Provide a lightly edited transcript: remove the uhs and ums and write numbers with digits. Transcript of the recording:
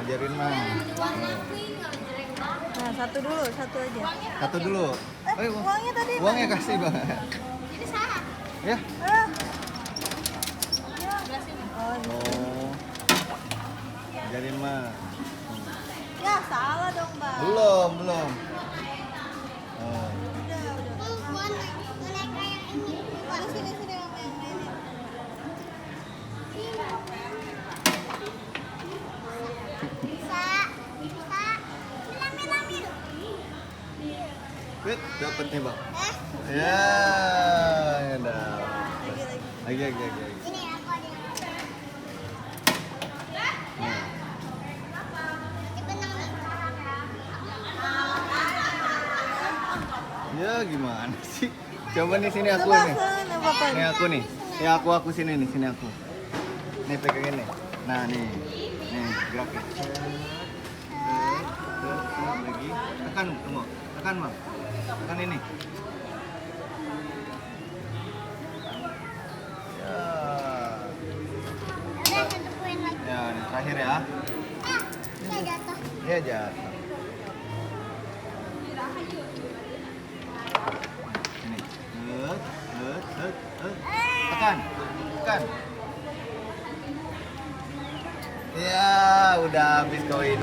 ajarin mah. Nah, satu dulu, satu aja. Satu dulu. Uangnya tadi. Uangnya kasih bang. Ini salah. Ya. Ah. Oh, Oh. Ajarin mah. ya salah dong, Bang. Belum. Oh. Udah. Boneka yang ini. Ada sini Bang, yang ini. Bisa. Mil. Wait, dapat nih bang. Eh, Ya, ya dah. Lagi. Lagi. ini aku ada yang Nah. dibenang nih. Ya gimana sih? Coba nih sini aku Coba nih. sana, Bapak. Nih aku nih. Ya aku sini nih, sini aku. Nih pegangin nih. Nah nih, gerakin. Lagi. Tekan kamu, tekan bang. Tekan ini. Ya. Udah satu poin lagi. Ya, ini terakhir ya. Saya jatuh. Ya jatuh. Ini. Tekan. Ya, udah habis koinnya.